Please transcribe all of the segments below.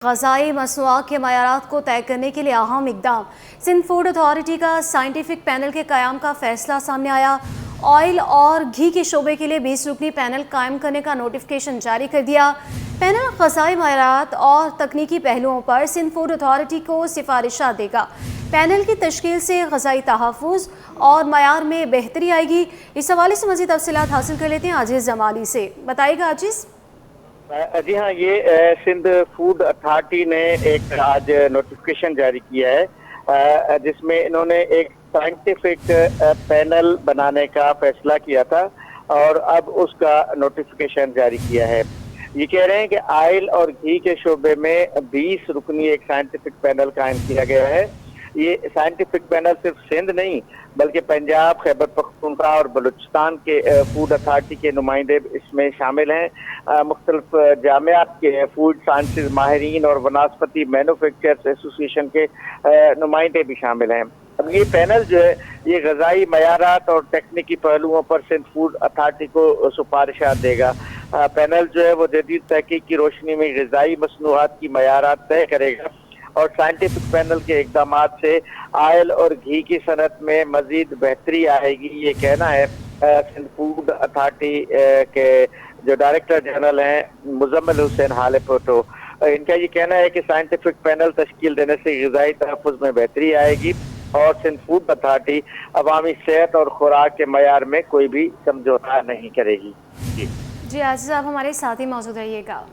ग़ज़ाई मसनूआत के मयारात को तय करने के लिए अहम इक़दाम। सिंध फूड अथॉरिटी का साइंटिफिक पैनल के क़याम का फैसला सामने आया। ऑयल और घी के शोबे के लिए 20 रुकनी पैनल कायम करने का नोटिफिकेशन जारी कर दिया। पैनल ग़ज़ाई मयारात और तकनीकी पहलुओं पर सिंध फूड अथॉरिटी को सिफारिशात देगा। पैनल की तश्कील से ग़ज़ाई तहफ़्फ़ुज़ और मयार में बेहतरी आएगी। इस हवाले से मज़ीद तफ़सीलात हासिल कर लेते हैं आजीज़ जमाली से। बताइएगा आजीज़। जी हाँ, ये सिंध फूड अथॉरिटी ने एक आज नोटिफिकेशन जारी किया है जिसमें इन्होंने एक साइंटिफिक पैनल बनाने का फैसला किया था और अब उसका नोटिफिकेशन जारी किया है। ये कह रहे हैं कि ऑयल और घी के शोबे में 20 रुकनी एक साइंटिफिक पैनल कायम किया गया है। ये साइंटिफिक पैनल सिर्फ सिंध नहीं बल्कि पंजाब, खैबर पख्तूनख्वा और बलूचिस्तान के फूड अथॉरिटी के नुमाइंदे इसमें शामिल हैं। मुख्तलिफ जामियात के फूड साइंसेज माहिरीन और वनस्पति मैन्युफैक्चरर्स एसोसिएशन के नुमाइंदे भी शामिल हैं। अब ये पैनल जो है ये ग़ज़ाई मयारात और तकनीकी पहलुओं पर सिंध फूड अथॉरिटी को सिफारिशात देगा। पैनल जो है वो जदीद तहकीक की रोशनी में ग़ज़ाई मसनूआत की मयारात तय करेगा और साइंटिफिक पैनल के इक़दाम से ऑयल और घी की सनत में मजीद बेहतरी आएगी। ये कहना है सिंध फूड अथॉरिटी के जो डायरेक्टर जनरल हैं मुजम्मिल हुसैन हाले पोटो। इनका ये कहना है कि साइंटिफिक पैनल तश्कील देने से ग़िज़ाई तहफ़्फ़ुज़ में बेहतरी आएगी और सिंध फूड अथॉरिटी अवामी सेहत और खुराक के मयार में कोई भी समझौता नहीं करेगी। जी आज़ीज़, आप हमारे साथ ही मौजूद रहिएगा।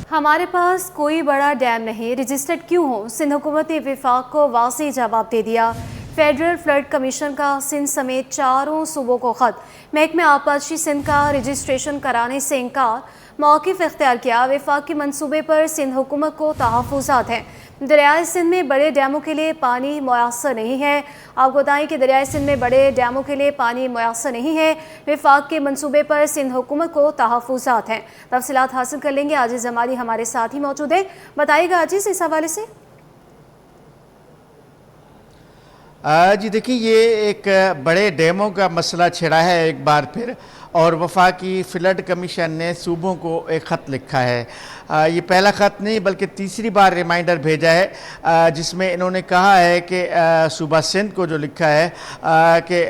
हमारे पास कोई बड़ा डैम नहीं, रजिस्टर्ड क्यों हो? सिंध हुकूमत ने विफाक को वाज़ेह जवाब दे दिया। फेडरल फ्लड कमीशन का सिंध समेत चारों सूबों को ख़त। महकमे आबपाशी सिंध का रजिस्ट्रेशन कराने से इनकार। मौक़िफ़ इख्तियार किया। विफाक के मनसूबे पर सिंध हुकूमत को तहफ़्फ़ुज़ात हैं। दरियाए सिंध में बड़े डैमों के लिए पानी मुयस्सर नहीं है। आपको बताएं कि दरियाए सिंध में बड़े डैमों के लिए पानी मुयस्सर नहीं है। विफाक के मनसूबे पर सिंध हुकूमत को तहफ़्फ़ुज़ात हैं। तफ़सीलात हासिल कर लेंगे। आजीज़ जमाली हमारे साथ ही मौजूद है। बताइएगा आजीज़ इस हवाले से। जी देखिए, ये एक बड़े डैमों का मसला छिड़ा है एक बार फिर और वफाकी फ्लड कमीशन ने सूबों को एक ख़त लिखा है। ये पहला ख़त नहीं बल्कि तीसरी बार रिमाइंडर भेजा है जिसमें इन्होंने कहा है कि सूबा सिंध को जो लिखा है कि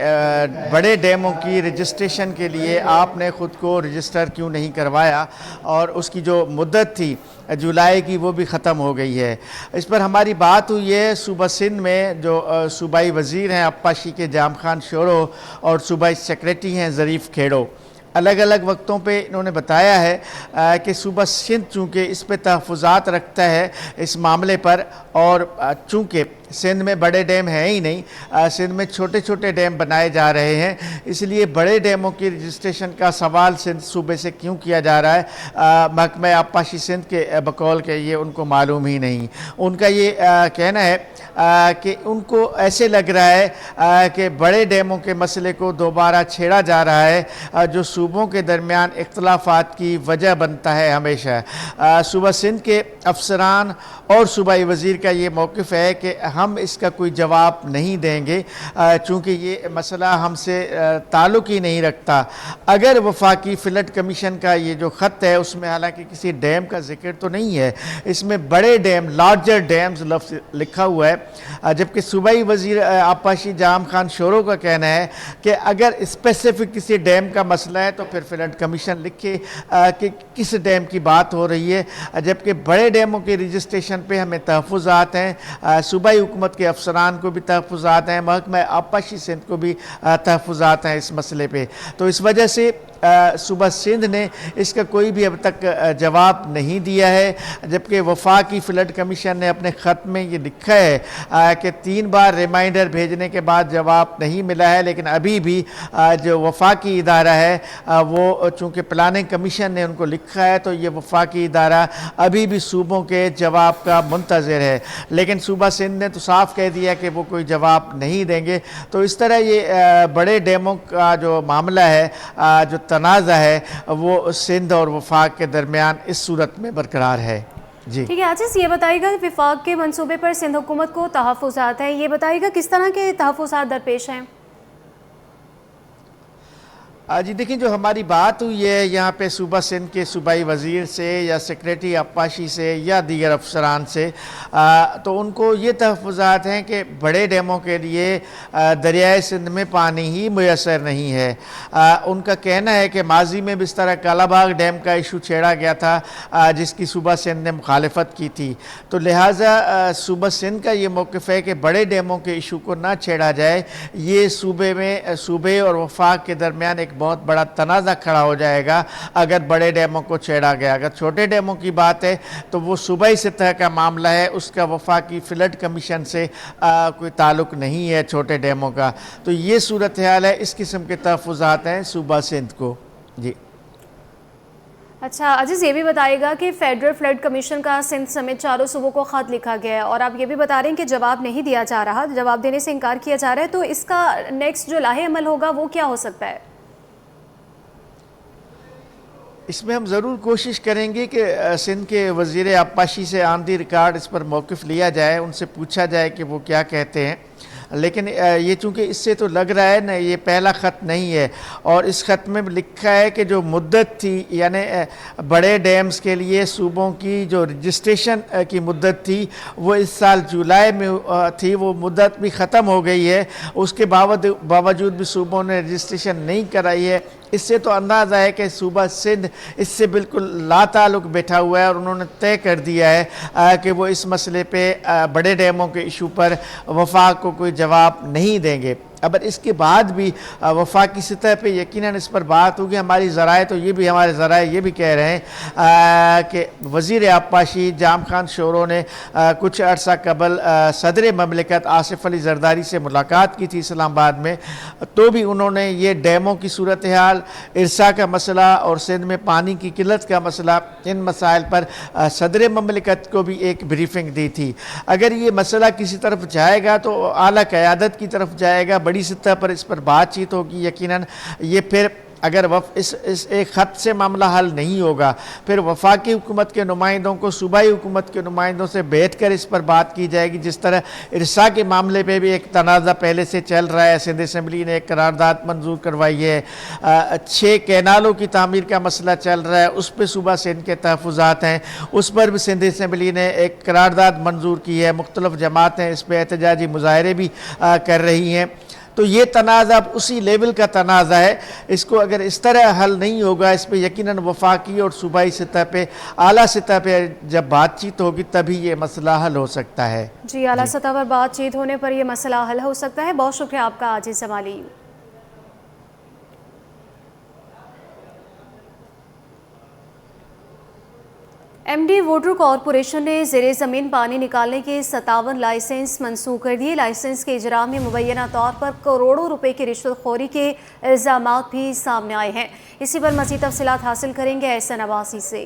बड़े डैमों की रजिस्ट्रेशन के लिए आपने ख़ुद को रजिस्टर क्यों नहीं करवाया और उसकी जो मुद्दत थी जुलाई की वो भी ख़त्म हो गई है। इस पर हमारी बात हुई है सूबा सिंध में जो सूबाई वज़ीर हैं आबपाशी के जाम खान शोरो और सूबाई सेक्रेटरी हैं ज़रीफ़ खेड़ो। अलग अलग वक्तों पे इन्होंने बताया है कि सूबा सिंध चूँकि इस पे तहफ़्फ़ुज़ात रखता है इस मामले पर और चूँकि सिंध में बड़े डैम हैं ही नहीं, सिंध में छोटे छोटे डैम बनाए जा रहे हैं, इसलिए बड़े डैमों की रजिस्ट्रेशन का सवाल सिंध सूबे से क्यों किया जा रहा है महकमा आबपाशी सिंध के बकौल के ये उनको मालूम ही नहीं। उनका ये कहना है कि उनको ऐसे लग रहा है कि बड़े डैमों के मसले को दोबारा छेड़ा जा रहा है जो सूबों के दरमियान इख्तलाफात की वजह बनता है हमेशा। सूबा सिंध के अफसरान और सूबाई वज़ीर का ये मौक़िफ़ है कि हम इसका कोई जवाब नहीं देंगे चूँकि ये मसला हमसे ताल्लुक़ ही नहीं रखता। अगर वफाकी फ्लड कमीशन का ये जो ख़त है उसमें हालांकि किसी डैम का जिक्र तो नहीं है, इसमें बड़े डैम लार्जर डैम्स लफ्ज़ लिखा हुआ है, जबकि सूबाई वज़ीर आबपाशी जाम खान शोरो का कहना है कि अगर स्पेसिफिक किसी डैम का मसला है तो फिर फ्लड कमीशन लिखे कि किस डैम की बात हो रही है, जबकि बड़े डैमों के रजिस्ट्रेशन पे हमें तहफ़्फ़ुज़ात हैं। सूबाई हुकूमत के अफसरान को भी तहफ़्फ़ुज़ात हैं, महकमा आबपाशी सिंध को भी तहफ़्फ़ुज़ात हैं इस मसले पे। तो इस वजह से सूबा सिंध ने इसका कोई भी अब तक जवाब नहीं दिया है, जबकि वफाकी फ्लड कमीशन ने अपने ख़त में ये लिखा है कि 3 बार रिमाइंडर भेजने के बाद जवाब नहीं मिला है, लेकिन अभी भी जो वफाकी इदारा है वो चूँकि प्लानिंग कमीशन ने उनको लिखा है तो ये वफाकी इदारा अभी भी सूबों के जवाब का मुंतज़िर है। लेकिन सूबा सिंध ने तो साफ़ कह दिया कि वो कोई जवाब नहीं देंगे। तो इस तरह ये बड़े डैमों का जो मामला है जो तनाज़ा है वो सिंध और वफाक के दरमियान इस सूरत में बरकरार है। जी ठीक है आजीज़, ये बताइएगा विफाक के मंसूबे पर सिंध हुकूमत को तहफ़्फ़ुज़ात है, ये बताइएगा किस तरह के तहफ़्फ़ुज़ात दरपेश हैं? जी देखिए, जो हमारी बात हुई है यहाँ पे सूबा सिंध के सूबाई वज़ीर से या सेक्रेटरी अब्बासी से या दीगर अफसरान से, तो उनको ये तहफ़्फ़ुज़ात हैं कि बड़े डैमों के लिए दरियाए सिंध में पानी ही मुयसर नहीं है। उनका कहना है कि माजी में भी इस तरह कालाबाग डैम का इशू छेड़ा गया था, जिसकी सूबा सिंध ने मुखालफत की थी। तो लिहाजा सूबा सिंध का ये मौक़िफ़ है कि बड़े डैमों के इशू को ना छेड़ा जाए। ये सूबे और वफाक के दरमियान एक बहुत बड़ा तनाज़ा खड़ा हो जाएगा अगर बड़े डैमों को छेड़ा गया। अगर छोटे डैमों की बात है तो वो सूबाई सतह का मामला है, उसका वफाकी फ्लड कमीशन से कोई ताल्लुक़ नहीं है छोटे डैमों का। तो ये सूरत हाल है, इस किस्म के तहफ़्फ़ुज़ात हैं सूबा सिंध को। जी अच्छा अजीज़, ये भी बताइएगा कि फेडरल फ्लड कमीशन का सिंध समेत चारों सूबों को ख़त लिखा गया है और आप ये भी बता रहे हैं कि जवाब नहीं दिया जा रहा, जवाब देने से इनकार किया जा रहा है, तो इसका नेक्स्ट जो लाहे अमल होगा वो क्या हो सकता है? इसमें हम ज़रूर कोशिश करेंगे कि सिंध के वज़ीर अब्बासी से ऑन दी रिकॉर्ड इस पर मौक़िफ़ लिया जाए, उनसे पूछा जाए कि वो क्या कहते हैं। लेकिन ये चूँकि इससे तो लग रहा है ना, ये पहला ख़त नहीं है और इस ख़त में लिखा है कि जो मुद्दत थी, यानी बड़े डैम्स के लिए सूबों की जो रजिस्ट्रेशन की मुद्दत थी वो इस साल जुलाई में थी, वो मुद्दत भी ख़त्म हो गई है। उसके बावजूद भी सूबों ने रजिस्ट्रेशन नहीं कराई है। इससे तो अंदाज़ा है कि सूबा सिंध इससे बिल्कुल लाताल्लुक़ बैठा हुआ है और उन्होंने तय कर दिया है कि वो इस मसले पे बड़े डैमों के इशू पर वफाक को कोई जवाब नहीं देंगे। अब इसके बाद भी वफाकी सतह पे यकीनन इस पर बात होगी। हमारे ज़राए ये भी कह रहे हैं कि वज़ीर अब्बासी जाम खान शोरो ने कुछ अर्सा कबल सदर ममलिकत आसिफ अली ज़रदारी से मुलाकात की थी इस्लामाबाद में, तो भी उन्होंने ये डैमों की सूरत हाल, इरसा का मसला और सिंध में पानी की किल्लत का मसला, इन मसाइल पर सदर ममलिकत को भी एक ब्रीफिंग दी थी। अगर ये मसला किसी तरफ जाएगा तो आला क़यादत की तरफ जाएगा, बड़ी सतह पर इस पर बातचीत होगी। यकीनन ये फिर अगर इस एक ख़त से मामला हल नहीं होगा, फिर वफाकी हुकूमत के नुमाइंदों को सूबाई हुकूमत के नुमाइंदों से बैठ कर इस पर बात की जाएगी। जिस तरह इरसा के मामले पे भी एक तनाज़ा पहले से चल रहा है, सिंध असम्बली ने एक करारदाद मंजूर करवाई है। 6 कैनालों की तामीर का मसला चल रहा है, उस पर सूबा सिंध के तहफ़्फ़ुज़ात हैं, उस पर भी सिंध असम्बली ने एक करारदाद मंजूर की है। मुख्तलिफ़ जमातें इस पर एहतजाजी मुज़ाहरे भी कर रही हैं। तो ये तनाज़ा अब उसी लेवल का तनाज़ा है। इसको अगर इस तरह हल नहीं होगा, इस पर यकीनन वफाकी और सूबाई सतह पे, आला सतह पे जब बातचीत होगी तभी ये मसला हल हो सकता है। जी, आला सतह पर बातचीत होने पर यह मसला हल हो सकता है। बहुत शुक्रिया आपका आजिज़ जमाली। एमडी वाटर कॉरपोरेशन ने ज़ेरे ज़मीन पानी निकालने के 57 लाइसेंस मनसूख कर दिए। लाइसेंस के इजरा में मुबैना तौर पर करोड़ों रुपए की रिश्वतखोरी के इल्ज़ामात भी सामने आए हैं। इसी पर मज़ीद तफसीलात हासिल करेंगे एहसन अब्बासी से।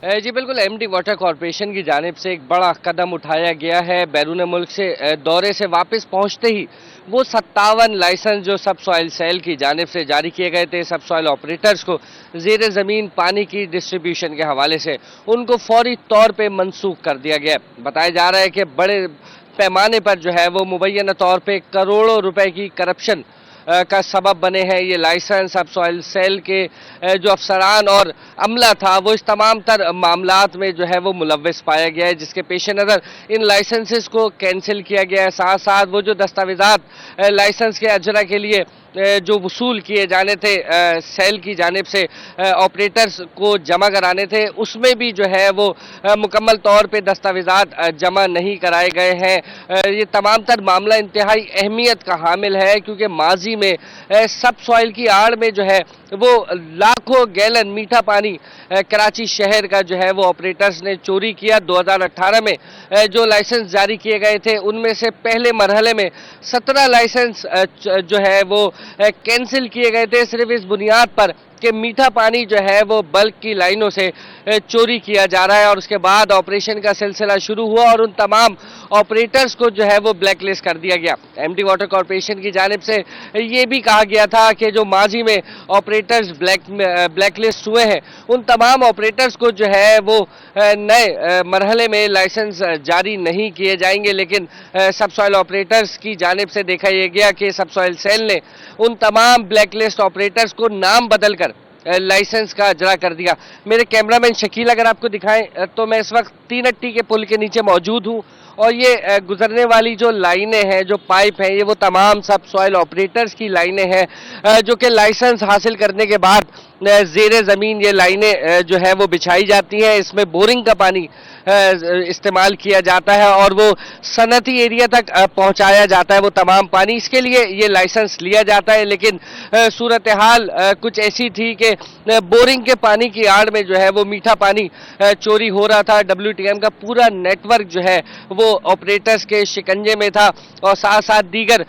जी बिल्कुल, एमडी वाटर कॉरपोरेशन की जानिब से एक बड़ा कदम उठाया गया है। बैरून मुल्क से दौरे से वापस पहुंचते ही वो 57 लाइसेंस जो सब सॉइल सेल की जानिब से जारी किए गए थे सब सॉइल ऑपरेटर्स को ज़ेरे ज़मीन पानी की डिस्ट्रीब्यूशन के हवाले से, उनको फौरी तौर पे मनसूख कर दिया गया। बताया जा रहा है कि बड़े पैमाने पर जो है वो मुबैना तौर पे करोड़ों रुपए की करप्शन का सबब बने हैं। ये लाइसेंस सब सॉइल सेल के जो अफसरान और अमला था वो इस तमाम तर मामलात में जो है वो मुलव्वस पाया गया है, जिसके पेश नज़र इन लाइसेंसेस को कैंसिल किया गया है। साथ साथ वो जो दस्तावेज़ात लाइसेंस के अजरा के लिए जो वसूल किए जाने थे सेल की जानिब से ऑपरेटर्स को जमा कराने थे, उसमें भी जो है वो मुकम्मल तौर पे दस्तावेज़ात जमा नहीं कराए गए हैं। ये तमाम तर मामला इंतहाई अहमियत का हामिल है, क्योंकि माजी में सब सॉइल की आड़ में जो है वो लाखों गैलन मीठा पानी कराची शहर का जो है वो ऑपरेटर्स ने चोरी किया। 2018 में जो लाइसेंस जारी किए गए थे उनमें से पहले मरहले में 17 लाइसेंस जो है वो कैंसिल किए गए थे, सिर्फ इस बुनियाद पर कि मीठा पानी जो है वो बल्क की लाइनों से चोरी किया जा रहा है और उसके बाद ऑपरेशन का सिलसिला शुरू हुआ और उन तमाम ऑपरेटर्स को जो है वो ब्लैकलिस्ट कर दिया गया। एमडी वाटर कॉरपोरेशन की जानिब से ये भी कहा गया था कि जो माजी में ऑपरेटर्स ब्लैकलिस्ट हुए हैं उन तमाम ऑपरेटर्स को जो है वो नए मरहले में लाइसेंस जारी नहीं किए जाएंगे, लेकिन सब सॉइल ऑपरेटर्स की जानिब से देखा यह गया कि सब सॉइल सेल ने उन तमाम ब्लैकलिस्ट ऑपरेटर्स को नाम बदलकर लाइसेंस का अजरा कर दिया। मेरे कैमरामैन शकील अगर आपको दिखाएं तो मैं इस वक्त 3 अट्टी के पुल के नीचे मौजूद हूं और ये गुजरने वाली जो लाइनें हैं, जो पाइप हैं, ये वो तमाम सब सॉइल ऑपरेटर्स की लाइनें हैं जो कि लाइसेंस हासिल करने के बाद ज़ेरे ज़मीन ये लाइनें जो है वो बिछाई जाती हैं। इसमें बोरिंग का पानी इस्तेमाल किया जाता है और वो सनती एरिया तक पहुंचाया जाता है वो तमाम पानी। इसके लिए ये लाइसेंस लिया जाता है, लेकिन सूरत हाल कुछ ऐसी थी कि बोरिंग के पानी की आड़ में जो है वो मीठा पानी चोरी हो रहा था। WTM का पूरा नेटवर्क जो है वो ऑपरेटर्स के शिकंजे में था और साथ साथ दीगर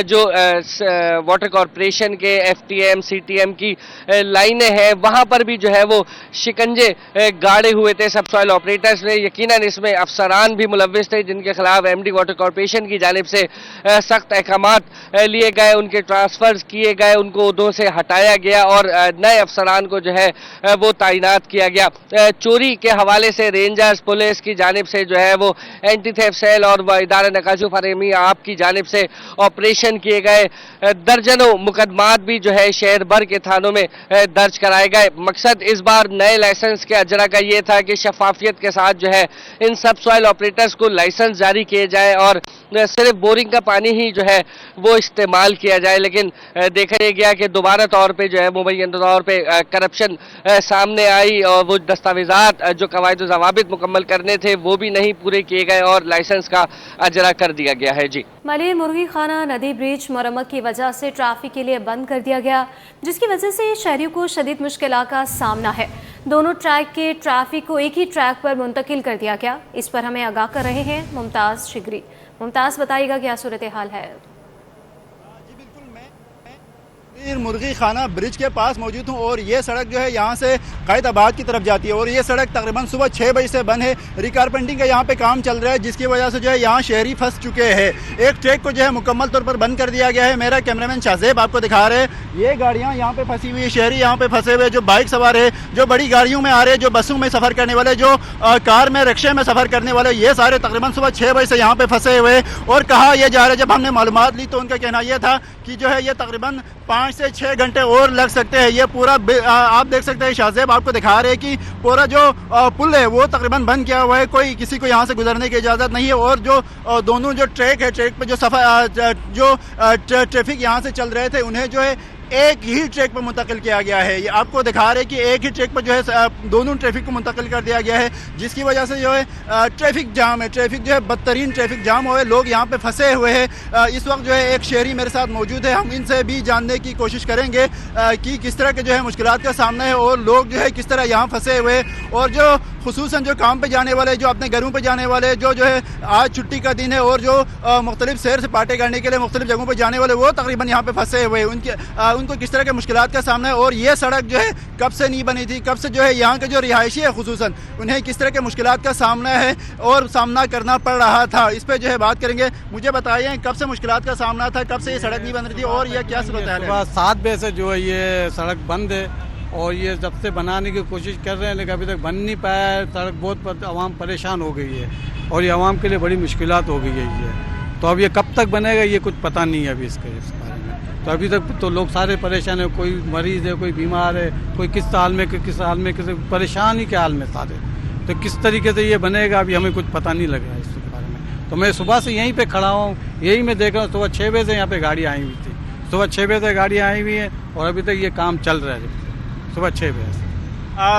जो वाटर कॉरपोरेशन के FTM CTM की लाइनें हैं वहां पर भी जो है वो शिकंजे गाड़े हुए थे सब सॉइल ऑपरेटर्स ने। यकीनन इसमें अफसरान भी मुलव्विस थे जिनके खिलाफ एमडी वाटर कॉरपोरेशन की जानिब से सख्त अहकामात लिए गए, उनके ट्रांसफर्स किए गए, उनको उहदों से हटाया गया और नए अफसरान को जो है वो तैनात किया गया। चोरी के हवाले से रेंजर्स पुलिस की जानिब से जो है वो एंटी थेफ्ट सेल और इदारा नकाशो फरहमी आपकी जानिब से ऑपरेशन किए गए। दर्जनों मुकदमात भी जो है शहर भर के थानों में दर्ज कराए गए। मकसद इस बार नए लाइसेंस के अजरा का ये था कि शफाफियत के साथ जो है इन सब सॉइल ऑपरेटर्स को लाइसेंस जारी किए जाए और सिर्फ बोरिंग का पानी ही जो है वो इस्तेमाल किया जाए। लेकिन देखा यह गया कि दोबारा तौर पे जो है मुबैयन तौर पे करप्शन सामने आई और वो दस्तावेजात जो कवायद व ज़वाबित मुकम्मल करने थे वो भी नहीं पूरे किए गए और लाइसेंस का अजरा कर दिया गया है। जी, मलिर मुर्गी खाना नदी ब्रिज मरम्मत की वजह से ट्रैफिक के लिए बंद कर दिया गया, जिसकी वजह से शहरियों को शदीद मुश्किलात का सामना है। दोनों ट्रैक के ट्रैफिक को एक ही ट्रैक पर मुंतकिल कर दिया गया। इस पर हमें आगाह कर रहे हैं मुमताज़ शिगरी। मुमताज़, बताइएगा क्या सूरत हाल है? मुर्गी खाना ब्रिज के पास मौजूद हूँ और ये सड़क जो है यहाँ से कैदाबाद की तरफ जाती है और ये सड़क तकरीबन सुबह 6 बजे से बंद है। रिकारपेंटिंग का यहाँ पे काम चल रहा है जिसकी वजह से जो है यहाँ शहरी फंस चुके हैं। एक ट्रैक को जो है मुकम्मल तौर पर बंद कर दिया गया है। मेरा कैमरामैन शाहजेब आपको दिखा रहे हैं, ये गाड़ियाँ यहाँ पे फंसी हुई है, शहरी यहाँ पे फंसे हुए, जो बाइक सवार है, जो बड़ी गाड़ियों में आ रहे हैं, जो बसों में सफ़र करने वाले, जो कार में रिक्शे में सफ़र करने वाले, ये सारे तकरीबन सुबह 6 बजे से यहाँ पे फंसे हुए और कहा यह जा रहा है। जब हमने मालूमात ली तो उनका कहना यह था कि जो है ये तकरीबन 5 से 6 घंटे और लग सकते हैं। ये पूरा आप देख सकते हैं, शाहजेब आपको दिखा रहे हैं कि पूरा जो पुल है वो तकरीबन बंद किया हुआ है, कोई किसी को यहाँ से गुजरने की इजाज़त नहीं है और जो दोनों जो ट्रैक है, ट्रैक पे जो ट्रैफिक यहाँ से चल रहे थे उन्हें जो है एक ही ट्रैक पर मुंतकिल किया गया है। ये आपको दिखा रहे हैं कि एक ही ट्रैक पर जो है दोनों ट्रैफिक को मुंतकिल कर दिया गया है, जिसकी वजह से जो है ट्रैफिक जाम है, ट्रैफिक जो है बदतरीन ट्रैफिक जाम हुए, लोग यहाँ पे फंसे हुए हैं। इस वक्त जो है एक शहरी मेरे साथ मौजूद है, हम इनसे भी जानने की कोशिश करेंगे कि किस तरह के जो है मुश्किलात का सामना है और लोग जो है किस तरह यहाँ फंसे हुए और जो खुसूसन जो काम पे जाने वाले, जो अपने घरों पे जाने वाले, जो है आज छुट्टी का दिन है और जो मुख्तलिफ सैर से पार्टी करने के लिए मुख्तलिफ जगहों पे जाने वाले वो तकरीबन यहाँ पे फंसे हुए हैं। उनको किस तरह के मुश्किलात का सामना है और ये सड़क जो है कब से नहीं बनी थी, कब से जो है यहाँ के जो रिहायशी है खुसूसन उन्हें किस तरह के मुश्किलात का सामना है और सामना करना पड़ रहा था, इस पर जो है बात करेंगे। मुझे बताइए कब से मुश्किलात का सामना था, कब से ये सड़क नहीं बन रही थी और यह क्या सूरत है? 7 बजे से जो है ये सड़क बंद है और ये जब से बनाने की कोशिश कर रहे हैं लेकिन अभी तक बन नहीं पाया है। सड़क बहुत आवाम परेशान हो गई है और ये आवाम के लिए बड़ी मुश्किलात हो गई है ये। तो अब ये कब तक बनेगा ये कुछ पता नहीं है अभी इस बारे में। तो अभी तक तो लोग सारे परेशान है, कोई मरीज़ है, कोई बीमार है, कोई किस हाल में किसी परेशान ही के हाल में सारे। तो किस तरीके से ये बनेगा अभी हमें कुछ पता नहीं लग रहा है इसके बारे में। तो मैं सुबह से यहीं पे खड़ा हूँ, यही मैं देख रहा हूँ। सुबह 6 बजे से यहाँ पे गाड़ी आई हुई थी, सुबह 6 बजे से गाड़ी आई हुई है और अभी तक ये काम चल रहा है सुबह 6 बजे से।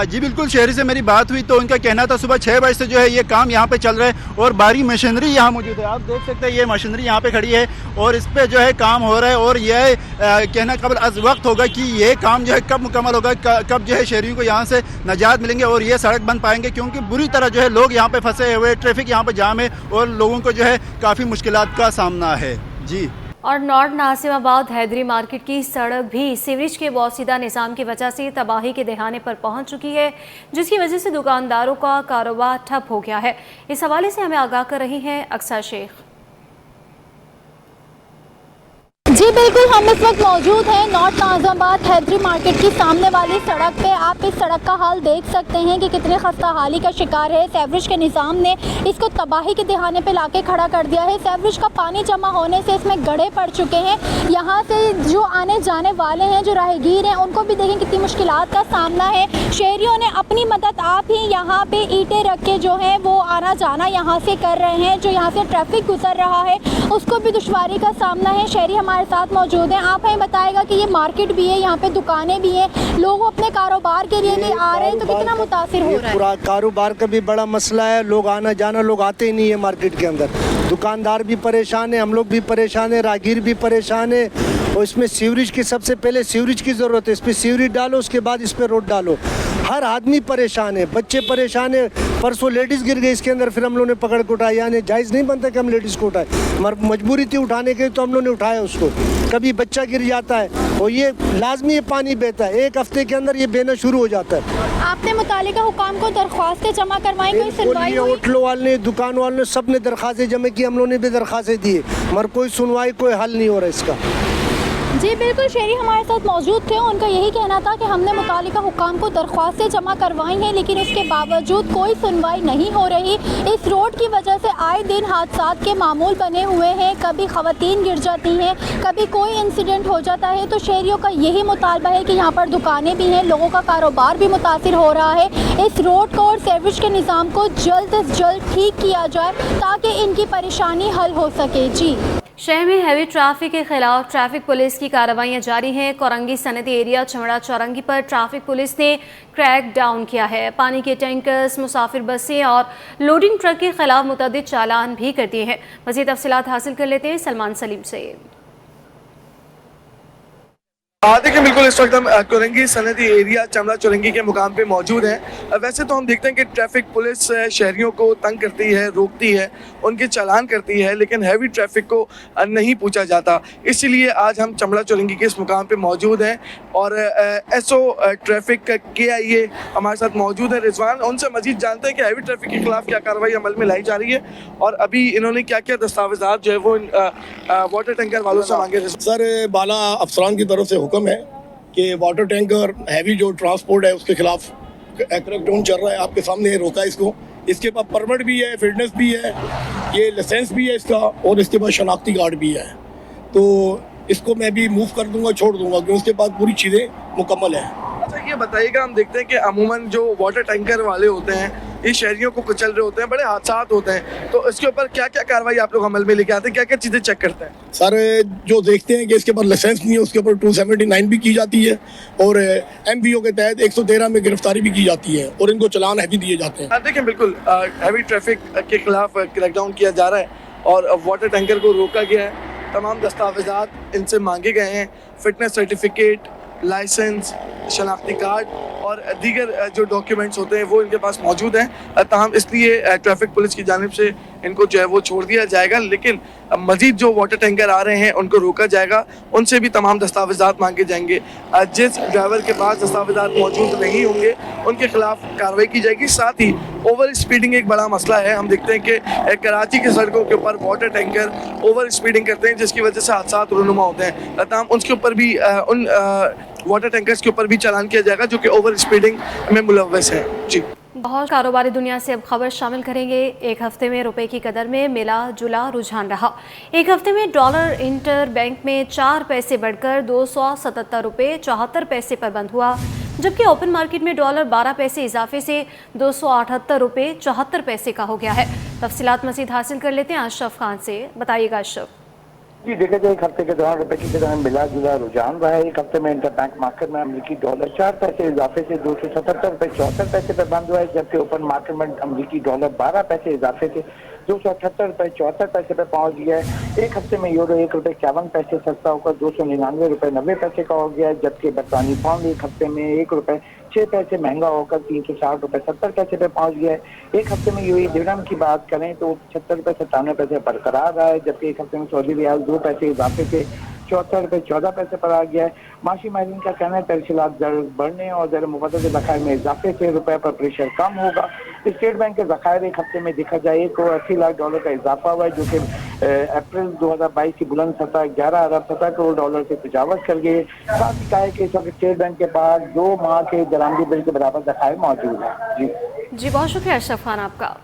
जी बिल्कुल, शहरी से मेरी बात हुई तो उनका कहना था सुबह 6 बजे से जो है ये काम यहाँ पे चल रहा है और भारी मशीनरी यहाँ मौजूद है। आप देख सकते हैं ये मशीनरी यहाँ पे खड़ी है और इस पे जो है काम हो रहा है और यह कहना कबल अज वक्त होगा कि ये काम जो है कब मुकम्मल होगा, कब जो है शहरियों को यहाँ से निजात मिलेंगे और ये सड़क बन पाएंगे, क्योंकि बुरी तरह जो है लोग यहाँ पे फंसे हुए, ट्रैफिक यहाँ पे जाम है और लोगों को जो है काफ़ी मुश्किलात का सामना है। जी, और नॉर्थ नासिमाबाद हैदरी मार्केट की सड़क भी सीवरेज के बोसीदा निज़ाम की वजह से तबाही के दहाने पर पहुंच चुकी है, जिसकी वजह से दुकानदारों का कारोबार ठप हो गया है। इस हवाले से हमें आगाह कर रही हैं अक्सर शेख। जी बिल्कुल, हम इस वक्त मौजूद हैं नॉर्थ नाजिमाबाद हैदरी मार्केट की सामने वाली सड़क पे। आप इस सड़क का हाल देख सकते हैं कि कितने खस्ता हाली का शिकार है। सीवरेज के निज़ाम ने इसको तबाही के दहाने पे लाके खड़ा कर दिया है। सीवरेज का पानी जमा होने से इसमें गड्ढे पड़ चुके हैं। यहाँ से जो आने जाने वाले हैं, जो राहगीर हैं, उनको भी देखें कितनी मुश्किलात का सामना है। शहरियों ने अपनी मदद आप ही यहाँ पे ईंटें रख के जो है वो आना जाना यहाँ से कर रहे हैं। जो यहाँ से ट्रैफिक गुजर रहा है उसको भी दुश्वारी का सामना है। शहरी हमारे साथ मौजूद हैं। आप हमें बताएगा कि ये मार्केट भी है, यहाँ पे दुकानें भी हैं, लोग अपने कारोबार के लिए भी आ रहे हैं, तो कितना मुतासिर हो रहा है? पूरा कारोबार का भी बड़ा मसला है। लोग आना जाना, लोग आते ही नहीं है मार्केट के अंदर। दुकानदार भी परेशान है, हम लोग भी परेशान है, राहगीर भी परेशान है। और इसमें सीवरेज की, सबसे पहले सीवरेज की ज़रूरत है। इस पर सीवरेज डालो, उसके बाद इस पर रोड डालो। हर आदमी परेशान है, बच्चे परेशान है। परसों लेडीज़ गिर गई इसके अंदर, फिर हम लोगों ने पकड़ के उठाया। यानी जायज़ नहीं बनता कि हम लेडीज़ को उठाए, मजबूरी थी उठाने के, तो हम लोगों ने उठाया उसको। कभी बच्चा गिर जाता है और ये लाजमी ये पानी बहता है, एक हफ्ते के अंदर ये बहना शुरू हो जाता है। आपने मुतालिका हुकाम को दरख्वास्तें जमा करवाई, कोई सुनवाई हुई? होटलों वाले, दुकान वालों ने, सब ने दरख्वास्तें जमा की, हम लोगों ने भी दरख्वास्तें दी, मगर कोई सुनवाई, कोई हल नहीं हो रहा इसका। जी बिल्कुल, शहरी हमारे साथ मौजूद थे। उनका यही कहना था कि हमने मुतालिका हुकाम को दरख्वास्तें जमा करवाई हैं, लेकिन उसके बावजूद कोई सुनवाई नहीं हो रही। इस रोड की वजह से आए दिन हादसात के मामूल बने हुए हैं। कभी ख़वातीन गिर जाती हैं, कभी कोई इंसिडेंट हो जाता है। तो शहरियों का यही मुतालबा है कि यहाँ पर दुकानें भी हैं, लोगों का कारोबार भी मुतासिर हो रहा है। इस रोड को और सीवरेज के निज़ाम को जल्द से जल्द ठीक किया जाए ताकि इनकी परेशानी हल हो सके। जी, शहर में हैवी ट्रैफिक के खिलाफ ट्रैफिक पुलिस की कार्रवाइयां जारी हैं। कोरंगी सनती एरिया चमड़ा चौरंगी पर ट्रैफिक पुलिस ने क्रैक डाउन किया है। पानी के टैंकर्स, मुसाफिर बसें और लोडिंग ट्रक के खिलाफ मुतअद्दिद चालान भी कर दिए हैं। मज़ीद तफसीलात हासिल कर लेते हैं सलमान सलीम से। देखिए बिल्कुल, इस वक्त हम कोरंगी सनती एरिया चमड़ा चौरंगी के मुकाम पे मौजूद हैं। वैसे तो हम देखते हैं कि ट्रैफिक पुलिस शहरियों को तंग करती है, रोकती है, उनके चालान करती है, लेकिन हैवी ट्रैफिक को नहीं पूछा जाता। इसीलिए आज हम चमड़ा चौरंगी के इस मुकाम पे मौजूद हैं और एसओ ट्रैफिक के आइए हमारे साथ मौजूद है रिजवान। उनसे मजीद जानते हैं कि हैवी ट्रैफिक के खिलाफ क्या कार्रवाई अमल में लाई जा रही है और अभी इन्होंने क्या क्या दस्तावेजात जो है वो वाटर टैंकर वालों से मांगे। सर, बाला अफसरान की तरफ से हुक्म है कि वाटर टैंकर हैवी जो ट्रांसपोर्ट है उसके खिलाफ क्रैकडाउन चल रहा है। आपके सामने रोका है इसको। इसके पास परमिट भी है, फिटनेस भी है, ये लाइसेंस भी है इसका, और इसके पास शनाख्ती कार्ड भी है। तो इसको मैं भी मूव कर दूंगा, छोड़ दूंगा, क्योंकि उसके पास पूरी चीज़ें मुकम्मल है। अच्छा, ये बताइएगा, हम देखते हैं कि अमूमन जो वाटर टैंकर वाले होते हैं ये शहरियों को कुचल रहे होते हैं, बड़े हादसात होते हैं, तो इसके ऊपर क्या क्या कार्रवाई आप लोग अमल में लेके आते हैं, क्या क्या चीज़ें चेक करते हैं? सर, जो देखते हैं कि इसके पास लाइसेंस नहीं है उसके ऊपर 279 भी की जाती है और MBO के तहत 113 में गिरफ्तारी भी की जाती है और इनको चलान हैवी दिए जाते हैं। देखिए बिल्कुल, हैवी ट्रैफिक के खिलाफ क्रैकडाउन किया जा रहा है और वाटर टैंकर को रोका गया है। तमाम दस्तावेजात इनसे मांगे गए हैं, फिटनेस सर्टिफिकेट, लाइसेंस, शनाख्ती कार्ड और दीगर जो डॉक्यूमेंट्स होते हैं वो इनके पास मौजूद हैं। ताहम इसलिए ट्रैफिक पुलिस की जानिब से इनको जो है वो छोड़ दिया जाएगा, लेकिन मजीद जो वाटर टैंकर आ रहे हैं उनको रोका जाएगा, उनसे भी तमाम दस्तावेजात मांगे जाएंगे। जिस ड्राइवर के पास दस्तावेजात मौजूद नहीं होंगे उनके खिलाफ कार्रवाई की जाएगी। साथ ही ओवर स्पीडिंग एक बड़ा मसला है। हम देखते हैं कि कराची की सड़कों के ऊपर वाटर टैंकर ओवर स्पीडिंग करते हैं, जिसकी वजह से हादसा रूनुमा होते हैं। ताहम उसके ऊपर भी उन वाटर टैंकर्स के ऊपर भी चालान किया जाएगा जो कि ओवर स्पीडिंग में मुलव्वस है। जी, बहुत कारोबारी दुनिया से अब खबर शामिल करेंगे। एक हफ्ते में रुपए की कदर में मिला जुला रुझान रहा। एक हफ्ते में डॉलर इंटर बैंक में 4 पैसे बढ़कर 277 रुपये 74 पैसे पर बंद हुआ, जबकि ओपन मार्केट में डॉलर 12 पैसे इजाफे से 278 रुपये 74 पैसे का हो गया है। तफसीलात मज़ीद हासिल कर लेते हैं अशरफ खान से। बताइएगा अशरफ। जी, देखा जाए एक हफ्ते के दौरान रुपए की कदर में मिला जुला रुझान रहा है। एक हफ्ते में इंटर बैंक मार्केट में अमरीकी डॉलर 4 पैसे इजाफे से 277 रुपये 74 पैसे पर बंद हुआ है, जबकि ओपन मार्केट में अमरीकी डॉलर 12 पैसे इजाफे से 278.74 पे पहुंच गया है। एक हफ्ते में यूरो ₹1.51 सस्ता होकर ₹299.90 का हो गया है, जबकि बरतानी पाउंड एक हफ्ते में ₹1.06 महंगा होकर ₹360.70 पे पहुंच गया है। एक हफ्ते में यूएई दिरहम की बात करें तो ₹75.97 बरकरार रहा है, जबकि एक हफ्ते में सऊदी रियाल 2 पैसे इजाफे से ₹74.14 पर आ गया है। माशी माहिरीन का कहना है तरशीलात दर बढ़ने और ज़र मुबदले ज़खायर में इजाफे से रुपए पर प्रेशर कम होगा। स्टेट बैंक के ज़खायर एक हफ्ते में देखा जाए $180 लाख का इजाफा हुआ है, जो कि अप्रैल 2022 की बुलंद सतह $11.17 करोड़ से तजावज़ कर गए। साथ ही कहा है कि इस वक्त स्टेट बैंक के पास 2 माह के दरामदी बिल के बराबर ज़खायर मौजूद है। जी बहुत शुक्रिया अशरफ खान आपका।